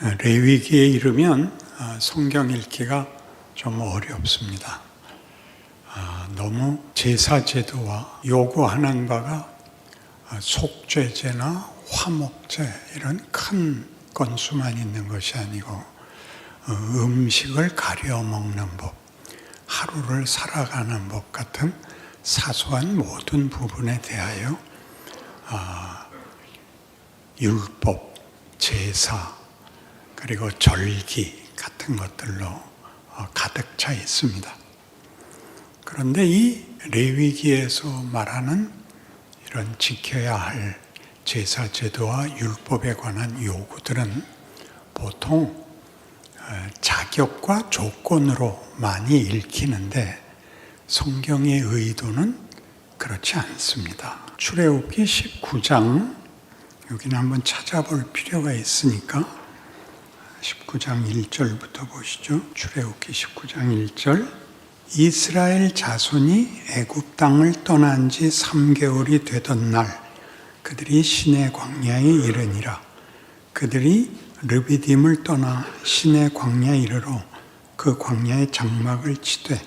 레위기에 이르면 성경 읽기가 좀 어렵습니다. 너무 제사 제도와 요구하는 바가 속죄제나 화목제 이런 큰 건수만 있는 것이 아니고 음식을 가려 먹는 법, 하루를 살아가는 법 같은 사소한 모든 부분에 대하여 율법, 제사, 그리고 절기 같은 것들로 가득 차 있습니다. 그런데 이 레위기에서 말하는 이런 지켜야 할 제사 제도와 율법에 관한 요구들은 보통 자격과 조건으로 많이 읽히는데 성경의 의도는 그렇지 않습니다. 출애굽기 19장 여기는 한번 찾아볼 필요가 있으니까 19장 1절부터 보시죠. 출애굽기 19장 1절. 이스라엘 자손이 애굽 땅을 떠난 지 3개월이 되던 날 그들이 시내 광야에 이르니라. 그들이 르비딤을 떠나 시내 광야에 이르러 그 광야에 장막을 치되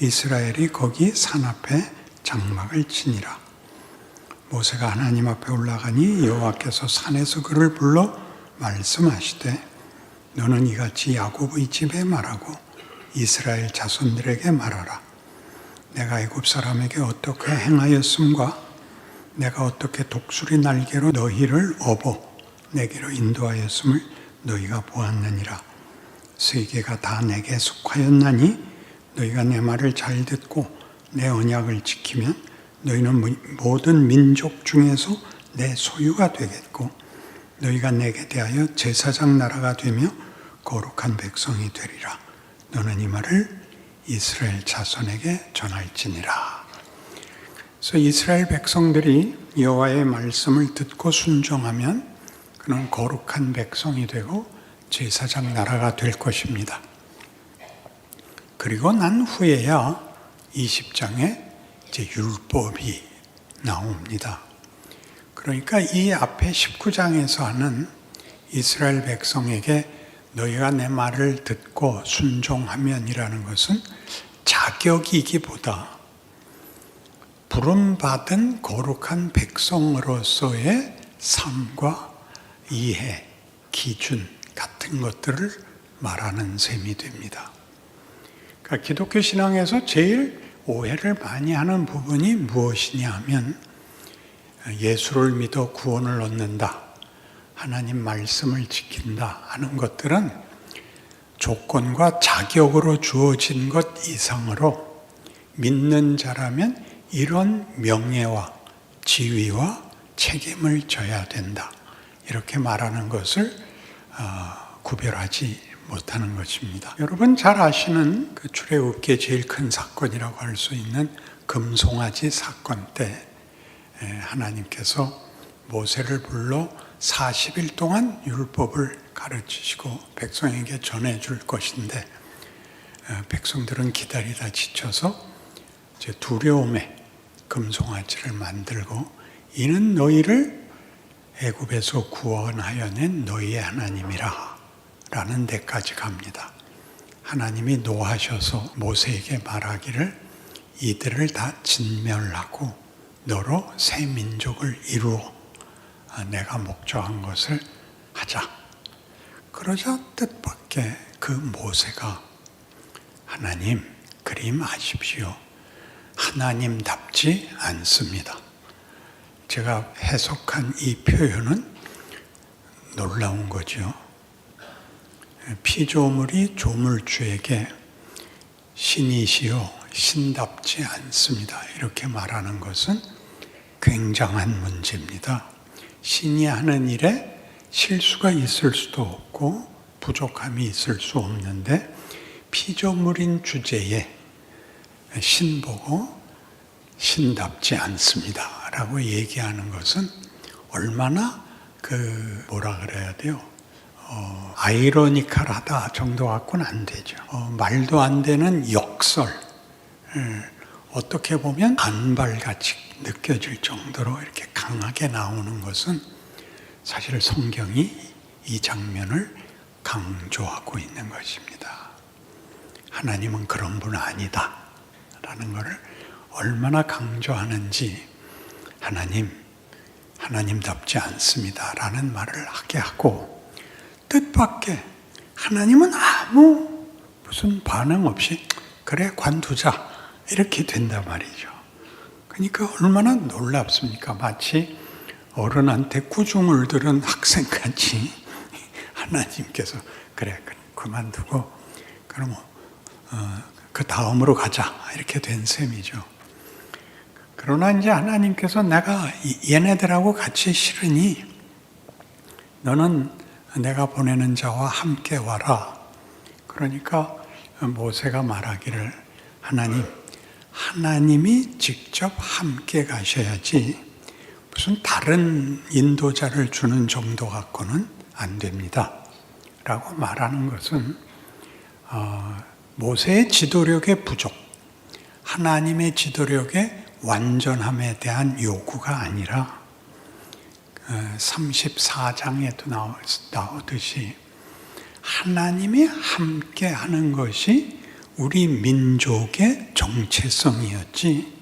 이스라엘이 거기 산 앞에 장막을 치니라. 모세가 하나님 앞에 올라가니 여호와께서 산에서 그를 불러 말씀하시되 너는 이같이 야곱의 집에 말하고 이스라엘 자손들에게 말하라. 내가 애굽 사람에게 어떻게 행하였음과 내가 어떻게 독수리 날개로 너희를 업어 내게로 인도하였음을 너희가 보았느니라. 세계가 다 내게 속하였나니 너희가 내 말을 잘 듣고 내 언약을 지키면 너희는 모든 민족 중에서 내 소유가 되겠고 너희가 내게 대하여 제사장 나라가 되며 거룩한 백성이 되리라. 너는 이 말을 이스라엘 자손에게 전할지니라. 그래서 이스라엘 백성들이 여호와의 말씀을 듣고 순종하면 그는 거룩한 백성이 되고 제사장 나라가 될 것입니다. 그리고 난 후에야 20장에 이제 율법이 나옵니다. 그러니까 이 앞에 19장에서 하는 이스라엘 백성에게 너희가 내 말을 듣고 순종하면이라는 것은 자격이기보다 부름받은 거룩한 백성으로서의 삶과 이해, 기준 같은 것들을 말하는 셈이 됩니다. 그러니까 기독교 신앙에서 제일 오해를 많이 하는 부분이 무엇이냐 하면 예수를 믿어 구원을 얻는다, 하나님 말씀을 지킨다 하는 것들은 조건과 자격으로 주어진 것 이상으로 믿는 자라면 이런 명예와 지위와 책임을 져야 된다, 이렇게 말하는 것을 구별하지 못하는 것입니다. 여러분 잘 아시는 그 출애굽기의 제일 큰 사건이라고 할 수 있는 금송아지 사건 때 하나님께서 모세를 불러 40일 동안 율법을 가르치시고 백성에게 전해줄 것인데 백성들은 기다리다 지쳐서 이제 두려움에 금송아지를 만들고 이는 너희를 애굽에서 구원하여 낸 너희의 하나님이라 라는 데까지 갑니다. 하나님이 노하셔서 모세에게 말하기를 이들을 다 진멸하고 너로 새 민족을 이루어 내가 목조한 것을 하자. 그러자 뜻밖의 그 모세가 하나님 그리 마십시오. 하나님답지 않습니다. 제가 해석한 이 표현은 놀라운 거죠. 피조물이 조물주에게 신이시여 신답지 않습니다, 이렇게 말하는 것은 굉장한 문제입니다. 신이 하는 일에 실수가 있을 수도 없고 부족함이 있을 수 없는데 피조물인 주제에 신 보고 신답지 않습니다 라고 얘기하는 것은 얼마나 뭐라 그래야 돼요? 아이러니컬하다 정도 갖고는 안 되죠. 말도 안 되는 역설, 어떻게 보면 반발같이 느껴질 정도로 이렇게 강하게 나오는 것은 사실 성경이 이 장면을 강조하고 있는 것입니다. 하나님은 그런 분 아니다 라는 것을 얼마나 강조하는지 하나님답지 않습니다 라는 말을 하게 하고, 뜻밖의 하나님은 아무 무슨 반응 없이 그래 관두자 이렇게 된단 말이죠. 그러니까 얼마나 놀랍습니까? 마치 어른한테 꾸중을 들은 학생같이 하나님께서 그래 그만두고 그럼 그 다음으로 가자 이렇게 된 셈이죠. 그러나 이제 하나님께서 내가 얘네들하고 같이 싫으니 너는 내가 보내는 자와 함께 와라. 그러니까 모세가 말하기를 하나님이 직접 함께 가셔야지 무슨 다른 인도자를 주는 정도 갖고는 안 됩니다 라고 말하는 것은 모세의 지도력의 부족, 하나님의 지도력의 완전함에 대한 요구가 아니라 34장에도 나오듯이 하나님이 함께 하는 것이 우리 민족의 정체성이었지,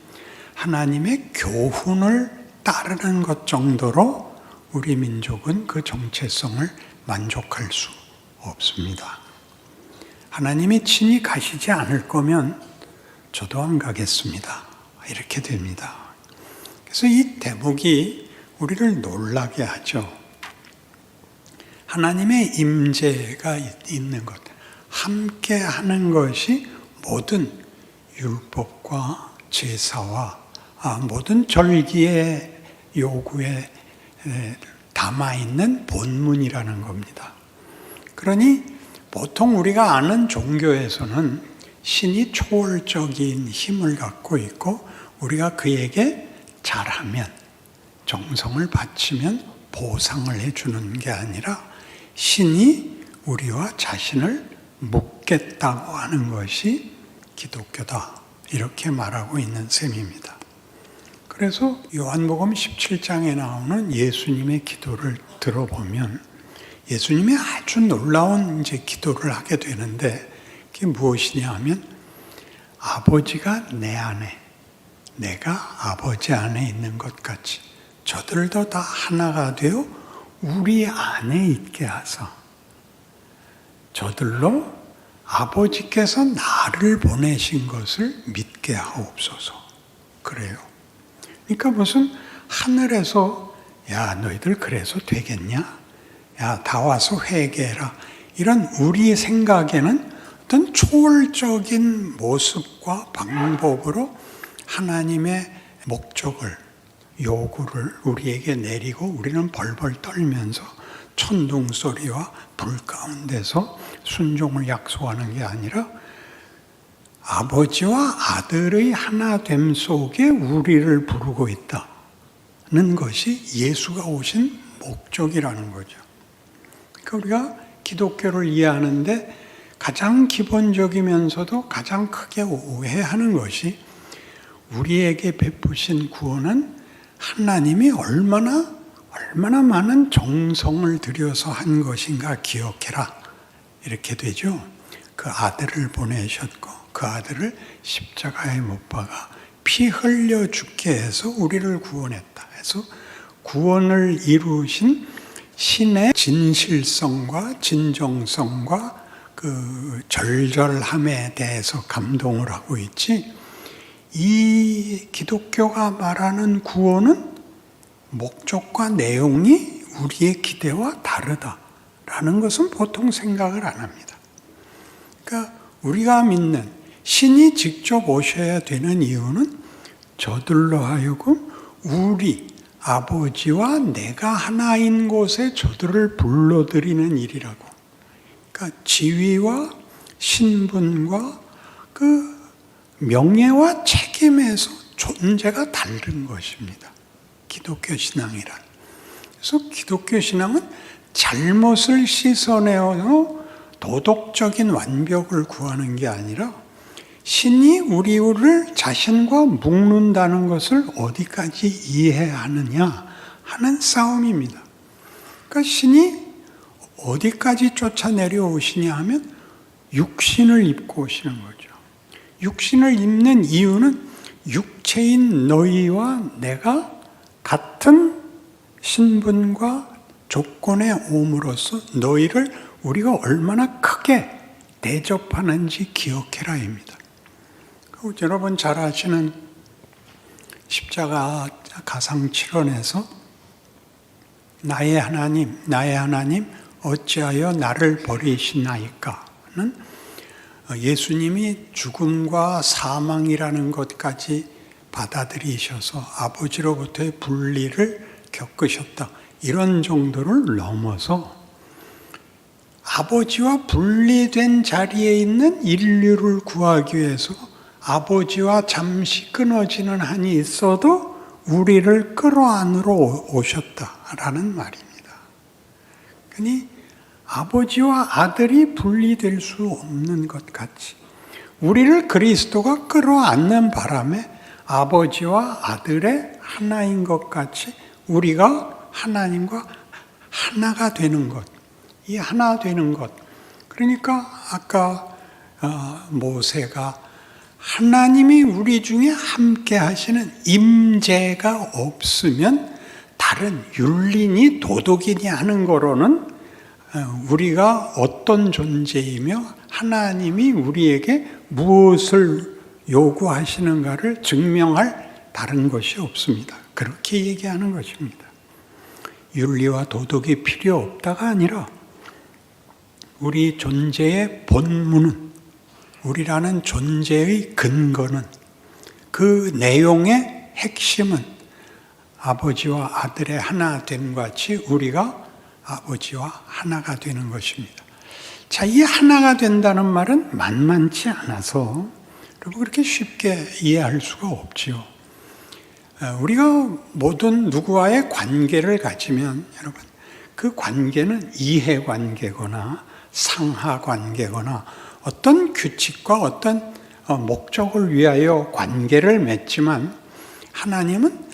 하나님의 교훈을 따르는 것 정도로 우리 민족은 그 정체성을 만족할 수 없습니다. 하나님이 친히 가시지 않을 거면 저도 안 가겠습니다. 이렇게 됩니다. 그래서 이 대목이 우리를 놀라게 하죠. 하나님의 임재가 있는 것, 함께 하는 것이 모든 율법과 제사와 모든 절기의 요구에 담아있는 본문이라는 겁니다. 그러니 보통 우리가 아는 종교에서는 신이 초월적인 힘을 갖고 있고 우리가 그에게 잘하면, 정성을 바치면 보상을 해주는 게 아니라 신이 우리와 자신을 묻겠다고 하는 것이 기독교다, 이렇게 말하고 있는 셈입니다. 그래서 요한복음 17장에 나오는 예수님의 기도를 들어보면 예수님이 아주 놀라운 기도를 하게 되는데, 그게 무엇이냐 하면 아버지가 내 안에, 내가 아버지 안에 있는 것 같이 저들도 다 하나가 되어 우리 안에 있게 하사 저들로 아버지께서 나를 보내신 것을 믿게 하옵소서. 그래요. 그러니까 무슨 하늘에서 야 너희들 그래서 되겠냐? 야 다 와서 회개해라. 이런 우리의 생각에는 어떤 초월적인 모습과 방법으로 하나님의 목적을, 요구를 우리에게 내리고 우리는 벌벌 떨면서 천둥 소리와 불 가운데서 순종을 약속하는 게 아니라 아버지와 아들의 하나됨 속에 우리를 부르고 있다는 것이 예수가 오신 목적이라는 거죠. 그러니까 우리가 기독교를 이해하는데 가장 기본적이면서도 가장 크게 오해하는 것이 우리에게 베푸신 구원은 하나님이 얼마나 많은 정성을 들여서 한 것인가 기억해라. 이렇게 되죠. 그 아들을 보내셨고 그 아들을 십자가에 못 박아 피 흘려 죽게 해서 우리를 구원했다. 해서 구원을 이루신 신의 진실성과 진정성과 그 절절함에 대해서 감동을 하고 있지, 이 기독교가 말하는 구원은 목적과 내용이 우리의 기대와 다르다라는 것은 보통 생각을 안 합니다. 그러니까 우리가 믿는 신이 직접 오셔야 되는 이유는 저들로 하여금 우리 아버지와 내가 하나인 곳에 저들을 불러들이는 일이라고. 그러니까 지위와 신분과 그 명예와 책임에서 존재가 다른 것입니다. 기독교 신앙이란. 그래서 기독교 신앙은 잘못을 씻어내어 도덕적인 완벽을 구하는 게 아니라 신이 우리를 자신과 묶는다는 것을 어디까지 이해하느냐 하는 싸움입니다. 그러니까 신이 어디까지 쫓아 내려오시냐 하면 육신을 입고 오시는 거죠. 육신을 입는 이유는 육체인 너희와 내가 같은 신분과 조건에 옴으로써 너희를 우리가 얼마나 크게 대접하는지 기억해라입니다. 여러분 잘 아시는 십자가 가상칠언에서 나의 하나님 어찌하여 나를 버리시나이까는 예수님이 죽음과 사망이라는 것까지 받아들이셔서 아버지로부터의 분리를 겪으셨다. 이런 정도를 넘어서 아버지와 분리된 자리에 있는 인류를 구하기 위해서 아버지와 잠시 끊어지는 한이 있어도 우리를 끌어안으러 오셨다라는 말입니다. 그러니 아버지와 아들이 분리될 수 없는 것 같이 우리를 그리스도가 끌어안는 바람에 아버지와 아들의 하나인 것 같이 우리가 하나님과 하나가 되는 것, 이 하나 되는 것. 그러니까 아까 모세가 하나님이 우리 중에 함께 하시는 임재가 없으면 다른 율리니 도덕이니 하는 거로는 우리가 어떤 존재이며 하나님이 우리에게 무엇을 요구하시는가를 증명할 다른 것이 없습니다. 그렇게 얘기하는 것입니다. 윤리와 도덕이 필요 없다가 아니라 우리 존재의 본문은, 우리라는 존재의 근거는, 그 내용의 핵심은 아버지와 아들의 하나됨 같이 우리가 아버지와 하나가 되는 것입니다. 자, 이 하나가 된다는 말은 만만치 않아서 여러분 그렇게 쉽게 이해할 수가 없지요. 우리가 모든 누구와의 관계를 가지면 여러분 그 관계는 이해관계거나 상하관계거나 어떤 규칙과 어떤 목적을 위하여 관계를 맺지만 하나님은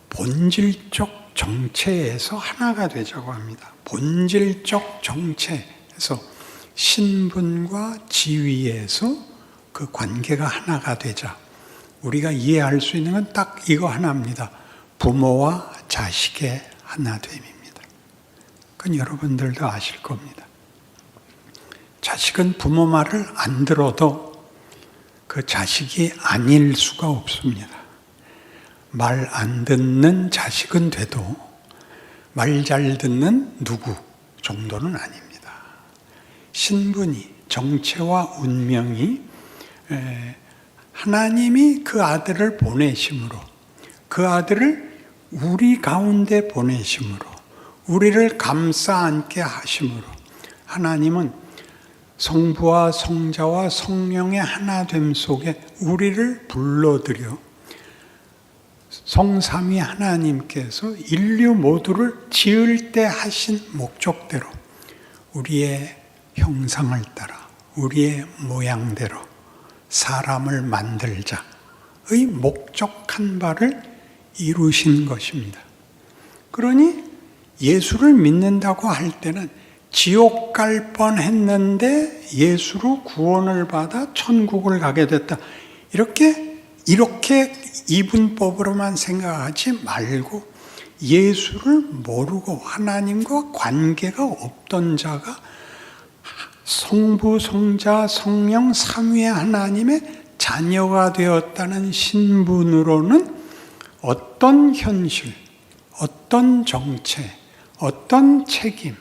본질적 정체에서 하나가 되자고 합니다. 본질적 정체에서 신분과 지위에서 그 관계가 하나가 되자. 우리가 이해할 수 있는 건 딱 이거 하나입니다. 부모와 자식의 하나됨입니다. 그건 여러분들도 아실 겁니다. 자식은 부모 말을 안 들어도 그 자식이 아닐 수가 없습니다. 말 안 듣는 자식은 돼도 말 잘 듣는 누구 정도는 아닙니다. 신분이, 정체와 운명이 하나님이 그 아들을 보내심으로, 그 아들을 우리 가운데 보내심으로, 우리를 감싸 안게 하심으로 하나님은 성부와 성자와 성령의 하나됨 속에 우리를 불러들여 성삼위 하나님께서 인류 모두를 지을 때 하신 목적대로 우리의 형상을 따라 우리의 모양대로 사람을 만들자의 목적한 바를 이루신 것입니다. 그러니 예수를 믿는다고 할 때는 지옥 갈 뻔했는데 예수로 구원을 받아 천국을 가게 됐다. 이렇게 이분법으로만 생각하지 말고 예수를 모르고 하나님과 관계가 없던 자가 성부, 성자, 성령 삼위의 하나님의 자녀가 되었다는 신분으로는 어떤 현실, 어떤 정체, 어떤 책임,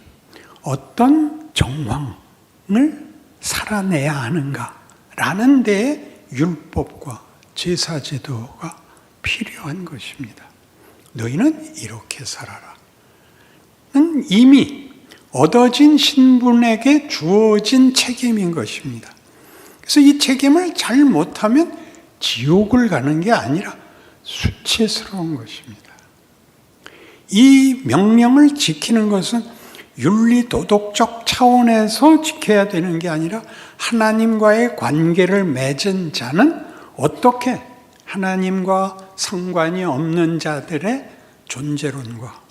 어떤 정황을 살아내야 하는가라는 데에 율법과 제사제도가 필요한 것입니다. 너희는 이렇게 살아라. 는 이미 얻어진 신분에게 주어진 책임인 것입니다. 그래서 이 책임을 잘 못하면 지옥을 가는 게 아니라 수치스러운 것입니다. 이 명령을 지키는 것은 윤리 도덕적 차원에서 지켜야 되는 게 아니라 하나님과의 관계를 맺은 자는 어떻게 하나님과 상관이 없는 자들의 존재론과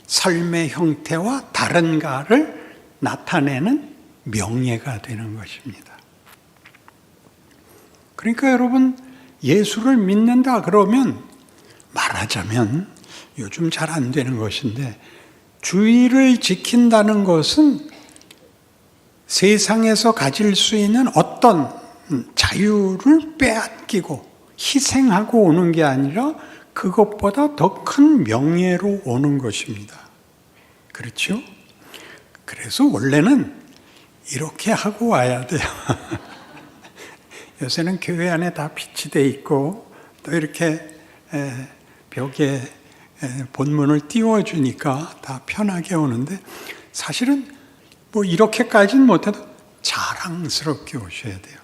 삶의 형태와 다른가를 나타내는 명예가 되는 것입니다. 그러니까 여러분, 예수를 믿는다 그러면 말하자면 요즘 잘 안 되는 것인데, 주의를 지킨다는 것은 세상에서 가질 수 있는 어떤 자유를 빼앗기고 희생하고 오는 게 아니라 그것보다 더 큰 명예로 오는 것입니다. 그렇죠? 그래서 원래는 이렇게 하고 와야 돼요. 요새는 교회 안에 다 빛이 돼 있고 또 이렇게 벽에 본문을 띄워주니까 다 편하게 오는데, 사실은 뭐 이렇게까지는 못해도 자랑스럽게 오셔야 돼요.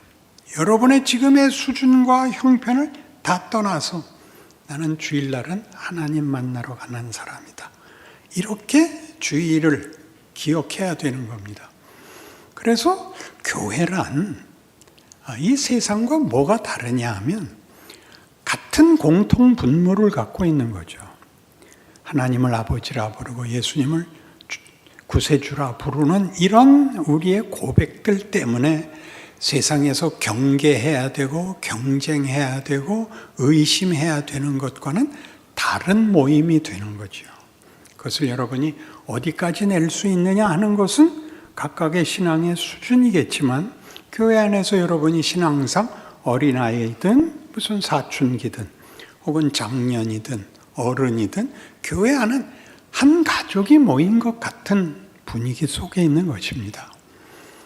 여러분의 지금의 수준과 형편을 다 떠나서 나는 주일날은 하나님 만나러 가는 사람이다, 이렇게 주의를 기억해야 되는 겁니다. 그래서 교회란 이 세상과 뭐가 다르냐 하면 같은 공통 분모를 갖고 있는 거죠. 하나님을 아버지라 부르고 예수님을 구세주라 부르는 이런 우리의 고백들 때문에 세상에서 경계해야 되고 경쟁해야 되고 의심해야 되는 것과는 다른 모임이 되는 거죠. 그것을 여러분이 어디까지 낼 수 있느냐 하는 것은 각각의 신앙의 수준이겠지만, 교회 안에서 여러분이 신앙상 어린아이든 무슨 사춘기든 혹은 장년이든 어른이든 교회 안은 한 가족이 모인 것 같은 분위기 속에 있는 것입니다.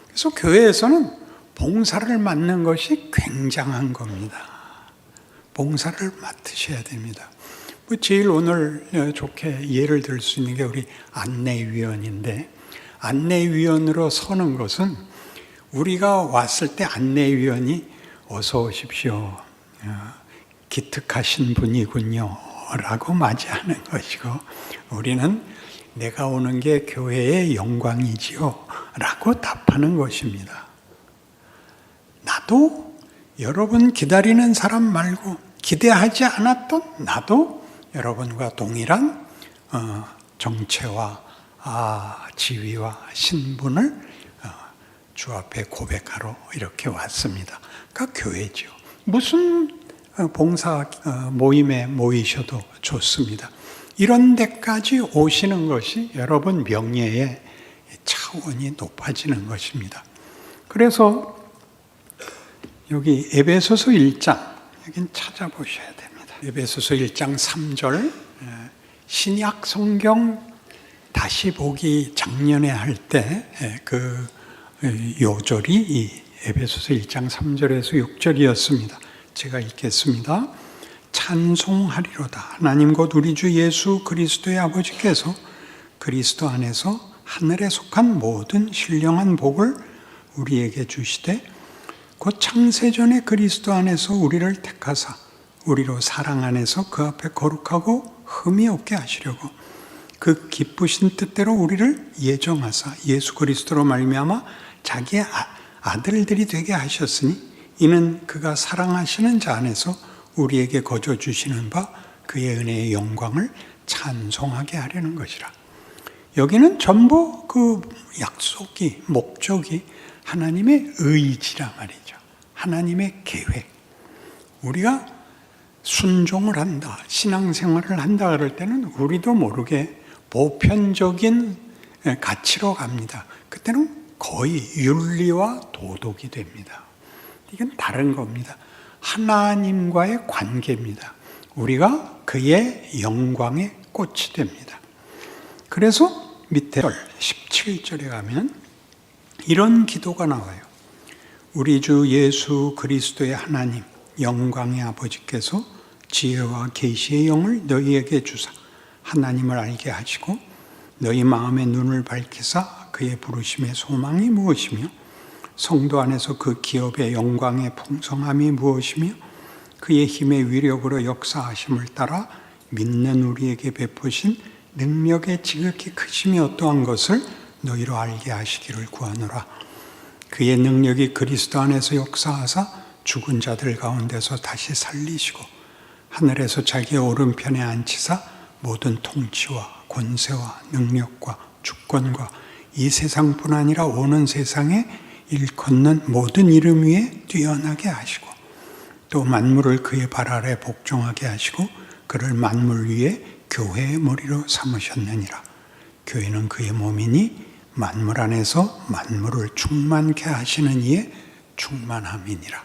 그래서 교회에서는 봉사를 맡는 것이 굉장한 겁니다. 봉사를 맡으셔야 됩니다. 제일 오늘 좋게 예를 들 수 있는 게 우리 안내위원인데, 안내위원으로 서는 것은 우리가 왔을 때 안내위원이 어서 오십시오, 기특하신 분이군요 라고 맞이하는 것이고, 우리는 내가 오는 게 교회의 영광이지요 라고 답하는 것입니다. 나도 여러분 기다리는 사람 말고 기대하지 않았던 나도 여러분과 동일한 정체와 지위와 신분을 주 앞에 고백하러 이렇게 왔습니다. 그러니까 교회죠. 무슨 봉사 모임에 모이셔도 좋습니다. 이런 데까지 오시는 것이 여러분 명예의 차원이 높아지는 것입니다. 그래서 여기 에베소서 1장, 여긴 찾아보셔야 됩니다. 에베소서 1장 3절, 신약 성경 다시 보기 작년에 할 때 그 요절이 이 에베소서 1장 3절에서 6절이었습니다. 제가 읽겠습니다. 찬송하리로다. 하나님 곧 우리 주 예수 그리스도의 아버지께서 그리스도 안에서 하늘에 속한 모든 신령한 복을 우리에게 주시되, 곧 창세전에 그리스도 안에서 우리를 택하사 우리로 사랑 안에서 그 앞에 거룩하고 흠이 없게 하시려고 그 기쁘신 뜻대로 우리를 예정하사 예수 그리스도로 말미암아 자기의 아들들이 되게 하셨으니, 이는 그가 사랑하시는 자 안에서 우리에게 거저 주시는 바 그의 은혜의 영광을 찬송하게 하려는 것이라. 여기는 전부 그 약속이, 목적이 하나님의 의지라 말이죠. 하나님의 계획. 우리가 순종을 한다, 신앙생활을 한다 그럴 때는 우리도 모르게 보편적인 가치로 갑니다. 그때는 거의 윤리와 도덕이 됩니다. 이건 다른 겁니다. 하나님과의 관계입니다. 우리가 그의 영광에 꽃이 됩니다. 그래서 밑에 17절에 가면 이런 기도가 나와요. 우리 주 예수 그리스도의 하나님 영광의 아버지께서 지혜와 계시의 영을 너희에게 주사 하나님을 알게 하시고 너희 마음의 눈을 밝히사 그의 부르심의 소망이 무엇이며 성도 안에서 그 기업의 영광의 풍성함이 무엇이며 그의 힘의 위력으로 역사하심을 따라 믿는 우리에게 베푸신 능력의 지극히 크심이 어떠한 것을 너희로 알게 하시기를 구하노라. 그의 능력이 그리스도 안에서 역사하사 죽은 자들 가운데서 다시 살리시고 하늘에서 자기의 오른편에 앉히사 모든 통치와 권세와 능력과 주권과 이 세상뿐 아니라 오는 세상에 일컫는 모든 이름 위에 뛰어나게 하시고 또 만물을 그의 발 아래 복종하게 하시고 그를 만물 위에 교회의 머리로 삼으셨느니라. 교회는 그의 몸이니 만물 안에서 만물을 충만케 하시는 이의 충만함이니라.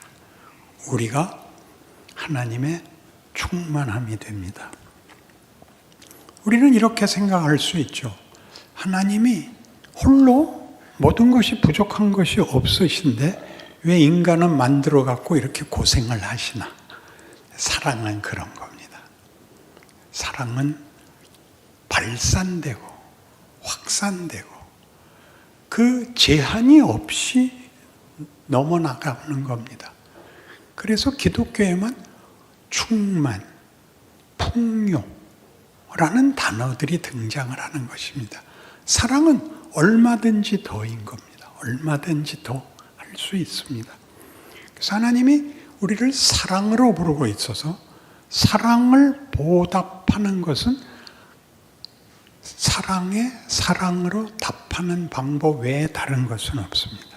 우리가 하나님의 충만함이 됩니다. 우리는 이렇게 생각할 수 있죠. 하나님이 홀로 모든 것이 부족한 것이 없으신데 왜 인간은 만들어 갖고 이렇게 고생을 하시나? 사랑은 그런 겁니다. 사랑은 발산되고 확산되고 그 제한이 없이 넘어나가는 겁니다. 그래서 기독교에만 충만, 풍요라는 단어들이 등장을 하는 것입니다. 사랑은 얼마든지 더인 겁니다. 얼마든지 더 할 수 있습니다. 그래서 하나님이 우리를 사랑으로 부르고 있어서 사랑을 보답하는 것은 사랑에 사랑으로 답하는 방법 외에 다른 것은 없습니다.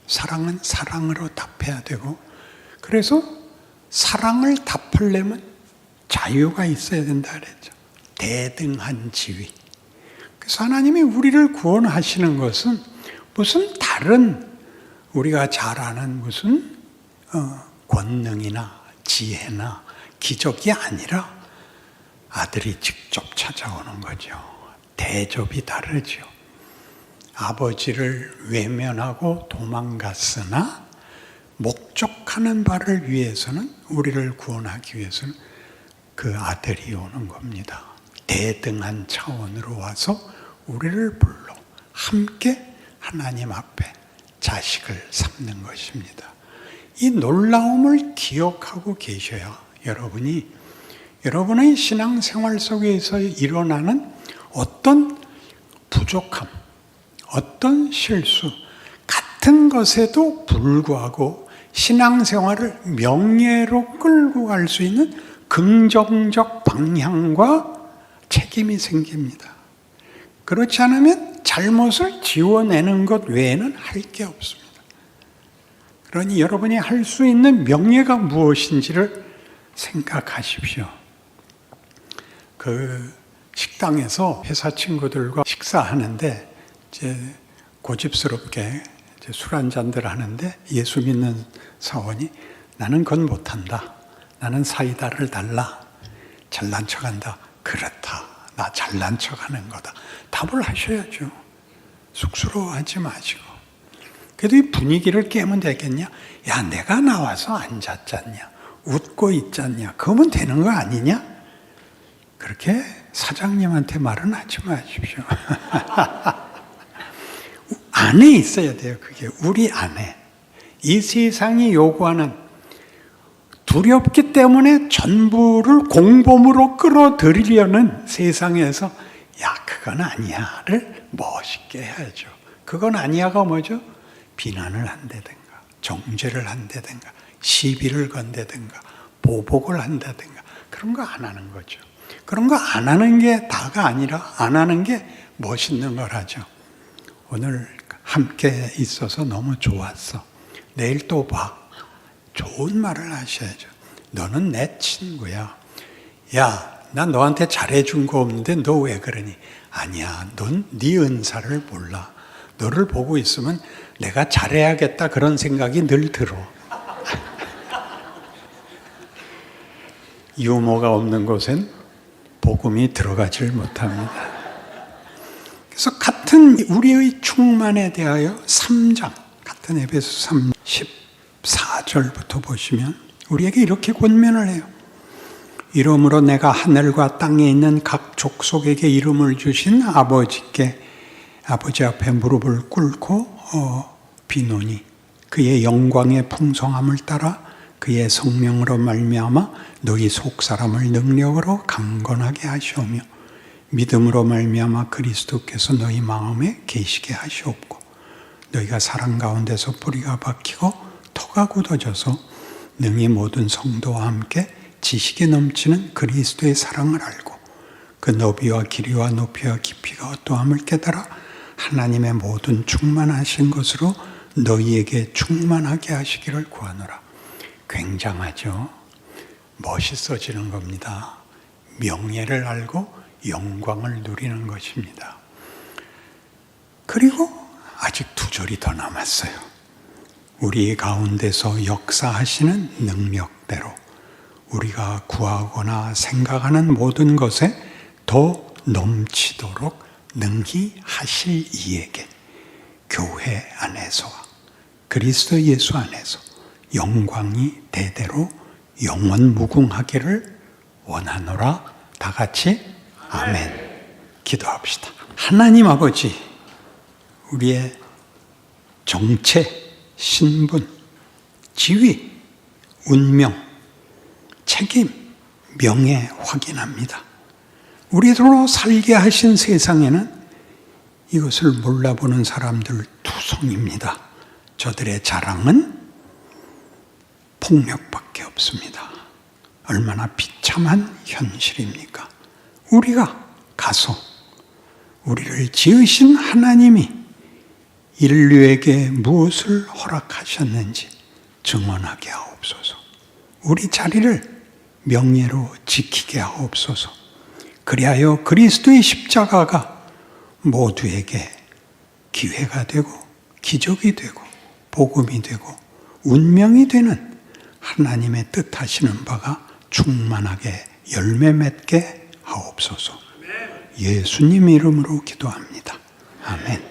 사랑은 사랑으로 답해야 되고 그래서 사랑을 답하려면 자유가 있어야 된다 그랬죠. 대등한 지위. 그래서 하나님이 우리를 구원하시는 것은 무슨 다른 우리가 잘 아는 무슨 권능이나 지혜나 기적이 아니라 아들이 직접 찾아오는 거죠. 대접이 다르죠. 아버지를 외면하고 도망갔으나 목적하는 바를 위해서는 우리를 구원하기 위해서는 그 아들이 오는 겁니다. 대등한 차원으로 와서 우리를 불러 함께 하나님 앞에 자식을 삼는 것입니다. 이 놀라움을 기억하고 계셔야 여러분의 신앙생활 속에서 일어나는 어떤 부족함, 어떤 실수 같은 것에도 불구하고 신앙생활을 명예로 끌고 갈 수 있는 긍정적 방향과 책임이 생깁니다. 그렇지 않으면 잘못을 지워내는 것 외에는 할 게 없습니다. 그러니 여러분이 할 수 있는 명예가 무엇인지를 생각하십시오. 그 식당에서 회사 친구들과 식사하는데 이제 고집스럽게 술 한잔들 하는데 예수 믿는 사원이 나는 그건 못한다. 나는 사이다를 달라. 잘난 척한다. 그렇다. 나 잘난 척하는 거다. 답을 하셔야죠. 쑥스러워하지 마시고. 그래도 이 분위기를 깨면 되겠냐? 야, 내가 나와서 앉았잖냐? 웃고 있잖냐? 그러면 되는 거 아니냐? 그렇게 사장님한테 말은 하지 마십시오. 안에 있어야 돼요. 그게 우리 안에. 이 세상이 요구하는 두렵기 때문에 전부를 공범으로 끌어들이려는 세상에서 야, 그건 아니야를 멋있게 해야죠. 그건 아니야가 뭐죠? 비난을 한다든가 정죄를 한다든가 시비를 건다든가 보복을 한다든가 그런 거 안 하는 거죠. 그런 거 안 하는 게 다가 아니라 안 하는 게 멋있는 거라죠. 오늘 함께 있어서 너무 좋았어. 내일 또 봐. 좋은 말을 하셔야죠. 너는 내 친구야. 야, 나 너한테 잘해준 거 없는데 너 왜 그러니? 아니야, 넌 네 은사를 몰라. 너를 보고 있으면 내가 잘해야겠다 그런 생각이 늘 들어. 유머가 없는 곳엔 복음이 들어가질 못합니다. 그래서 같은 우리의 충만에 대하여 3장, 같은 에베소 3, 14절부터 보시면 우리에게 이렇게 권면을 해요. 이러므로 내가 하늘과 땅에 있는 각 족속에게 이름을 주신 아버지께 아버지 앞에 무릎을 꿇고 비노니 그의 영광의 풍성함을 따라 그의 성령으로 말미암아 너희 속사람을 능력으로 강건하게 하시오며 믿음으로 말미암아 그리스도께서 너희 마음에 계시게 하시옵고 너희가 사랑 가운데서 뿌리가 박히고 터가 굳어져서 능히 모든 성도와 함께 지식이 넘치는 그리스도의 사랑을 알고 그 너비와 길이와 높이와 깊이가 어떠함을 깨달아 하나님의 모든 충만하신 것으로 너희에게 충만하게 하시기를 구하노라. 굉장하죠? 멋있어지는 겁니다. 명예를 알고 영광을 누리는 것입니다. 그리고 아직 2절이 더 남았어요. 우리 가운데서 역사하시는 능력대로 우리가 구하거나 생각하는 모든 것에 더 넘치도록 능히 하실 이에게 교회 안에서와 그리스도 예수 안에서 영광이 대대로 영원 무궁하기를 원하노라. 다 같이 아멘. 기도합시다. 하나님 아버지, 우리의 정체, 신분, 지위, 운명, 책임, 명예 확인합니다. 우리로 살게 하신 세상에는 이것을 몰라보는 사람들 투성입니다. 저들의 자랑은 폭력밖에 없습니다. 얼마나 비참한 현실입니까? 우리가 가서 우리를 지으신 하나님이 인류에게 무엇을 허락하셨는지 증언하게 하옵소서. 우리 자리를 명예로 지키게 하옵소서. 그리하여 그리스도의 십자가가 모두에게 기회가 되고 기적이 되고 복음이 되고 운명이 되는 하나님의 뜻하시는 바가 충만하게 열매 맺게 하옵소서. 예수님 이름으로 기도합니다. 아멘.